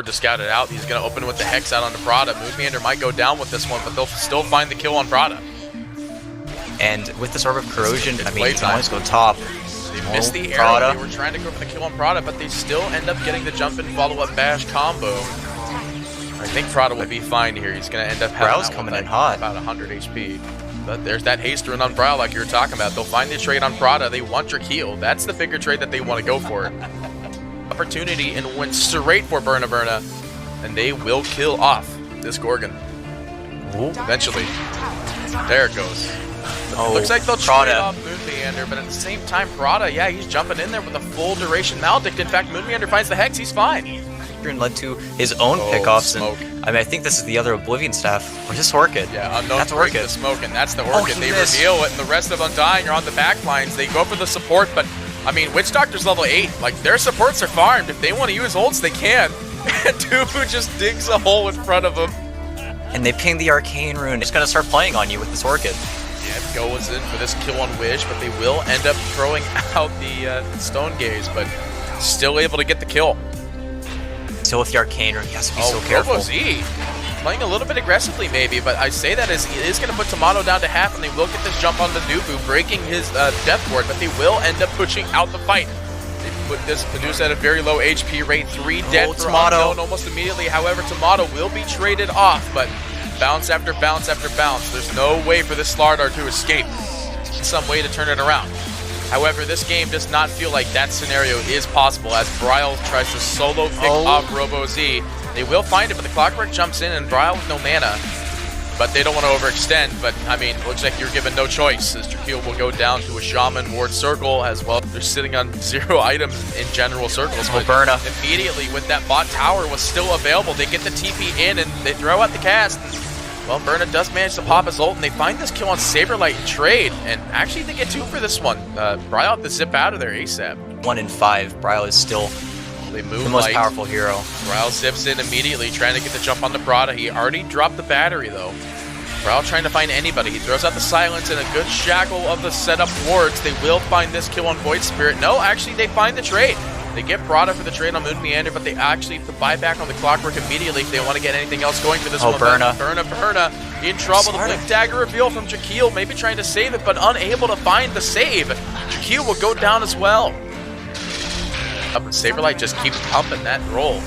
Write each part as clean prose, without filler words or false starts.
to scout it out. He's going to open with the Hex out onto Prada. Moonmeander might go down with this one, but they'll still find the kill on Prada. And with this Orb of Corrosion, It's I mean, you can playtime. always go top. They missed the arrow. Prada. They were trying to go for the kill on Prada, but they still end up getting the jump and follow-up bash combo. I think Prada will be fine here. He's going to end up having Brow's coming in hot. About 100 HP. But there's that haste run on Brow like you were talking about. They'll find the trade on Prada. They want your heal. That's the bigger trade that they want to go for. Opportunity and went straight for Burna, and they will kill off this Gorgon. Ooh. Eventually. There it goes. Oh, Looks like they'll Prada. trade off Moonmeander, but at the same time, Prada, yeah, he's jumping in there with a full duration Maledict. In fact, Moonmeander finds the Hex, he's fine. Led to his own Oh, pickoffs, smoke. and I mean, I think this is the other Oblivion staff. Or is this Orchid? Yeah, Unknown That's breaks Orchid. the smoke, and that's the Oh, Orchid. he They missed. reveal it, and the rest of Undying are on the back lines. They go for the support, but, I mean, Witch Doctor's level 8. Like, their supports are farmed. If they want to use ults, they can. And Tubu just digs a hole in front of him. And they ping the Arcane Rune. It's going to start playing on you with this Orchid. Yeah, goes in for this kill on Wish, but they will end up throwing out the Stone Gaze, but still able to get the kill. Still with the Arcane Rune, he has to be so careful. RoboZ playing a little bit aggressively maybe, but I say that as he is going to put Tomato down to half, and they will get this jump on the Nubu, breaking his death ward, but they will end up pushing out the fight. They put this Medusa at a very low HP rate, 3 dead for Tomato. Unknown almost immediately. However, Tomato will be traded off, but bounce after bounce after bounce. There's no way for this Slardar to escape. Some way to turn it around. However, this game does not feel like that scenario is possible as Bryle tries to solo pick off RoboZ. They will find it, but the Clockwork jumps in and Bryle with no mana. But they don't want to overextend, but I mean, looks like you're given no choice as Drakeel will go down to a Shaman Ward Circle as well. They're sitting on 0 items in general circles. But Burna. immediately with that bot tower was still available, they get the TP in and they throw out the cast. Well, Burna does manage to pop his ult, and they find this kill on Saberlight and trade. And actually, they get 2 for this one. Bryle have to zip out of there ASAP. 1 in 5. Bryle is still They move the most light. powerful hero. Bryle zips in immediately, trying to get the jump on the Prada. He already dropped the battery, though. Bryle trying to find anybody. He throws out the silence and a good shackle of the setup wards. They will find this kill on Void Spirit. No, actually, they find the trade. They get Prada for the trade on Moonmeander, but they actually have to buy back on the Clockwork immediately if they want to get anything else going for this one. Burna. Burna in trouble. The Blink Dagger reveal from Drakeel, maybe trying to save it, but unable to find the save. Drakeel will go down as well. Up and Saberlight just keeps pumping that roll.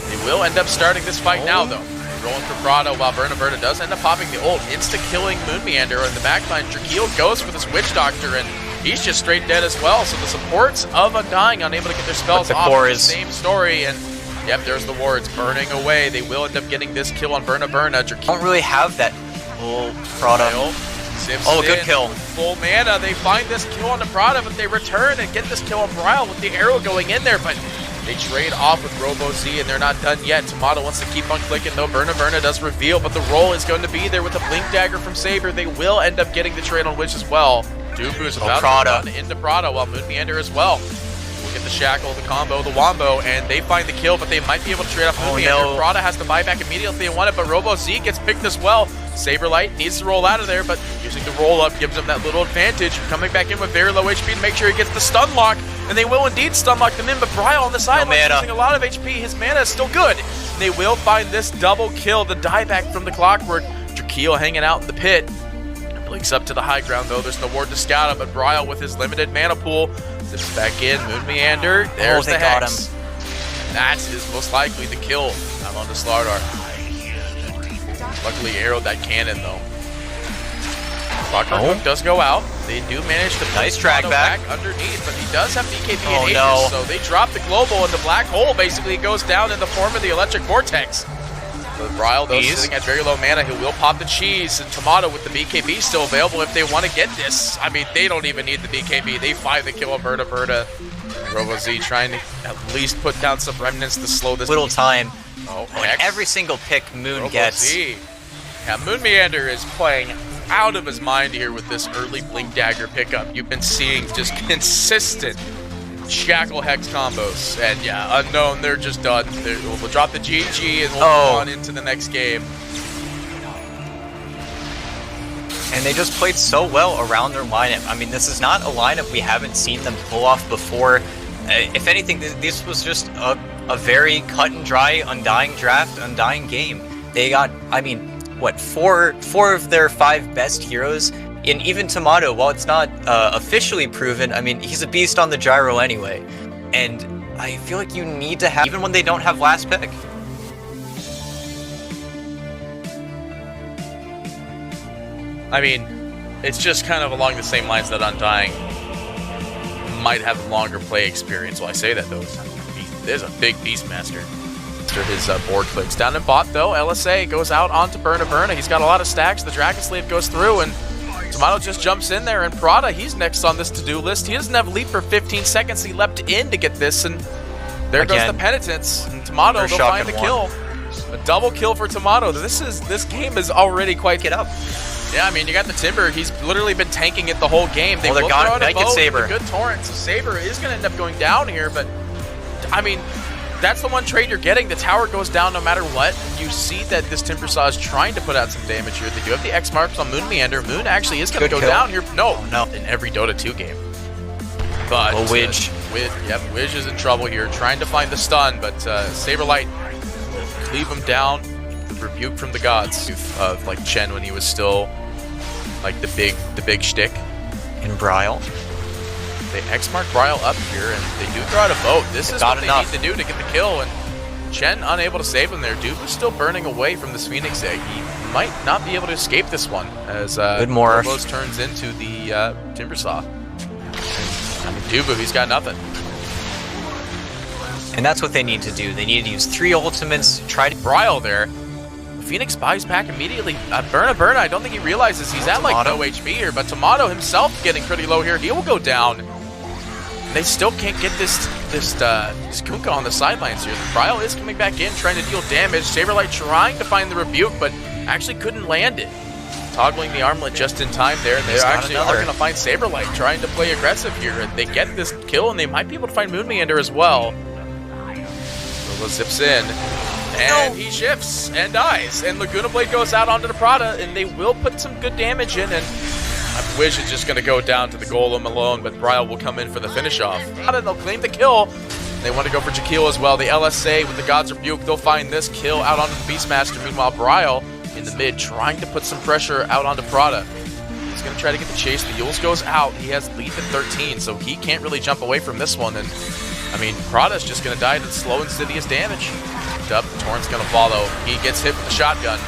They will end up starting this fight now, though. Rolling for Prada while Burna does end up popping the ult, insta-killing Moonmeander in the backline. Drakeel goes for this Witch Doctor, and he's just straight dead as well. So the supports of Undying unable to get their spells the off. core It's the same story, and yep, there's the wards burning away. They will end up getting this kill on Burna. Drakeel Don't really have that full Prada. zips Oh, good in kill. with full mana. They find this kill on the Prada, but they return and get this kill on Bryle with the arrow going in there, but they trade off with RoboZ, and they're not done yet. Tomato wants to keep on clicking, though. Burna does reveal, but the roll is going to be there with a Blink Dagger from Saber. They will end up getting the trade on Witch as well. Dubu's about to run into Prada while Moonmeander as well. We'll get the shackle, the combo, the wombo, and they find the kill, but they might be able to trade off Moonmeander. no. Prada has to buy back immediately if they want it, but RoboZ gets picked as well. Saberlight needs to roll out of there, but using the roll up gives him that little advantage. Coming back in with very low HP to make sure he gets the stun lock, and they will indeed stun lock them in, but Bryle on the side using a lot of HP. His mana is still good. They will find this double kill, the dieback from the Clockwork. Drakeel hanging out in the pit. Blinks up to the high ground, though. There's no ward to scout him, but Bryle with his limited mana pool zips back in. Moonmeander, there's the Hex. That's his most likely the kill out on the Slardar. Luckily arrowed that cannon, though. Clockwork Hook does go out. They do manage to nice track back underneath, but he does have BKB Oh, and Aegis, no. so they drop the global, and the black hole basically goes down in the form of the electric vortex. So Bryle, though, sitting at very low mana, he will pop the cheese, and Tomato with the BKB still available if they want to get this. I mean, they don't even need the BKB. They find the kill of Burna. RoboZ trying to at least put down some remnants to slow this. Little time. Oh, When every single pick Moon gets. Yeah, Moonmeander is playing out of his mind here with this early Blink Dagger pickup. You've been seeing just consistent Shackle Hex combos, and yeah, Unknown, they're just done. We'll drop the GG and we'll move on into the next game. And they just played so well around their lineup. I mean, this is not a lineup we haven't seen them pull off before. If anything, this was just a very cut and dry Undying draft, Undying game. They got, I mean, what, four of their 5 best heroes. And even Tomato, while it's not officially proven, I mean, he's a beast on the gyro anyway. And I feel like you need to have, even when they don't have last pick. I mean, it's just kind of along the same lines that Undying might have a longer play experience. Well, I say that, though. There's a big Beastmaster. After his board clicks. Down in bot, though, LSA goes out onto Burna. He's got a lot of stacks. The Dragon Slave goes through, and Tomato just jumps in there, and Prada, he's next on this to-do list. He doesn't have leap for 15 seconds. He leapt in to get this, and there goes the Penitence. And Tomato, they'll find the kill. A double kill for Tomato. This game is already quite get up. Yeah, I mean, you got the Timber. He's literally been tanking it the whole game. They will throw out a boat with a good torrent, so Saber is going to end up going down here, but, I mean, that's the one trade you're getting. The tower goes down no matter what. You see that this Timber Saw is trying to put out some damage here. They do have the X marks on Moon Meander. Moon actually is going to go down here. No, in every Dota 2 game. But Widge. Widge is in trouble here, trying to find the stun, but Saberlight will cleave him down. The rebuke from the gods of like Chen when he was still like the big shtick. In Bryle. They X-mark Bryle up here, and they do throw out a boat. This is what they need to do to get the kill, and Chen unable to save him there. Dupe is still burning away from this Phoenix egg. He might not be able to escape this one, as Robos turns into the Timber Saw. I mean, Dubu, he's got nothing. And that's what they need to do. They need to use 3 ultimates, try to... Bryle there. Phoenix buys back immediately. Burna, I don't think he realizes he's at like no HP here, but Tomato himself getting pretty low here. He will go down. They still can't get this Kunkka on the sidelines here. The Bryle is coming back in, trying to deal damage. Saberlight trying to find the rebuke, but actually couldn't land it. Toggling the armlet just in time there, and they actually are going to find Saberlight trying to play aggressive here, and they get this kill, and they might be able to find Moon Meander as well. Robo zips in. And he shifts and dies. And Laguna Blade goes out onto the Prada, and they will put some good damage in. And Wish is just going to go down to the Golem alone, but Bryle will come in for the finish off. They'll claim the kill. They want to go for Jakeel as well. The LSA with the God's Rebuke, they'll find this kill out onto the Beastmaster. Meanwhile, Bryle in the mid trying to put some pressure out onto Prada. He's going to try to get the chase. The Yules goes out. He has lead at 13, so he can't really jump away from this one. And I mean, Prada's just going to die to slow insidious damage. Up, Torrent's gonna follow. He gets hit with the shotgun.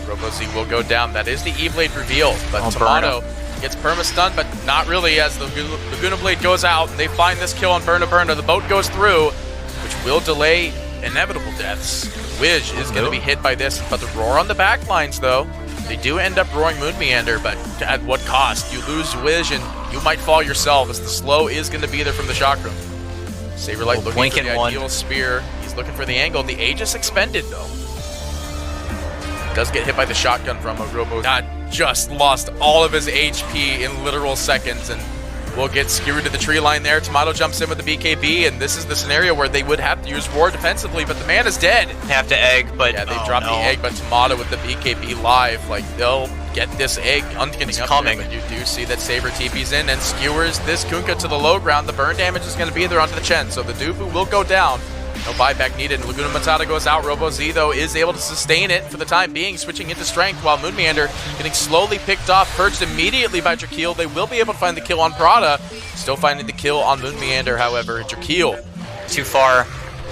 RoboZ will go down. That is the E-Blade reveal, but Tomato gets perma-stunned, but not really, as the Laguna Blade goes out, and they find this kill on Burna. The boat goes through, which will delay inevitable deaths. Widge is gonna be hit by this, but the roar on the backlines, though, they do end up roaring Moon Meander, but at what cost? You lose Widge, and you might fall yourself, as the slow is gonna be there from the chakra. Saberlight looking for the ideal spear. Looking for the angle. The Aegis expended, though. Does get hit by the shotgun from a Robo. Just lost all of his HP in literal seconds, and will get skewered to the tree line there. Tomato jumps in with the BKB, and this is the scenario where they would have to use Roar defensively, but the man is dead. Have to egg, but... Yeah, they drop the egg, but Tomato with the BKB live, like, they'll get this egg getting up there, but you do see that Saber TP's in and skewers this Kunkka to the low ground. The burn damage is going to be there onto the Chen, so the Dubu will go down. No buyback needed, and Laguna Matata goes out. RoboZ, though, is able to sustain it for the time being, switching into strength, while Moon Meander getting slowly picked off, purged immediately by Jakeel. They will be able to find the kill on Prada. Still finding the kill on Moon Meander, however. Jakeel, too far.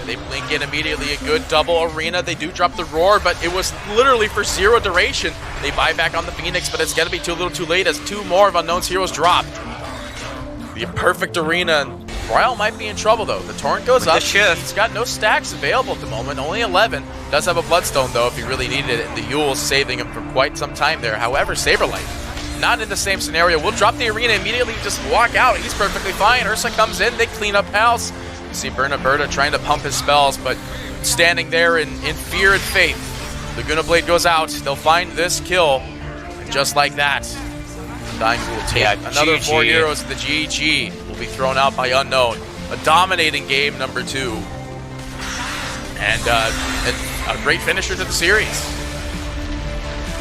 They blink in immediately, a good double arena. They do drop the roar, but it was literally for 0 duration. They buy back on the Phoenix, but it's going to be too little too late, as 2 more of Unknown's heroes drop. The perfect arena. Bryle might be in trouble, though. The Torrent goes up. He's got no stacks available at the moment, only 11. Does have a Bloodstone, though, if he really needed it, and the Yule's saving him for quite some time there. However, Saberlight, not in the same scenario. We'll drop the arena immediately, just walk out. He's perfectly fine. Ursa comes in. They clean up house. You see Burna trying to pump his spells, but standing there in fear and faith. Laguna Blade goes out. They'll find this kill, and just like that, Undying will take another 4 heroes. The GG will be thrown out by Unknown. A dominating game, number 2. And a great finisher to the series.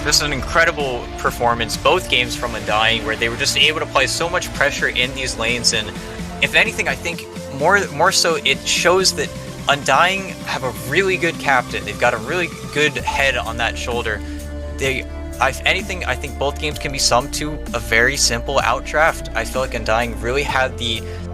This is an incredible performance, both games from Undying, where they were just able to play so much pressure in these lanes. And if anything, I think more so, it shows that Undying have a really good captain. They've got a really good head on that shoulder. If anything, I think both games can be summed to a very simple outdraft. I feel like Undying really had the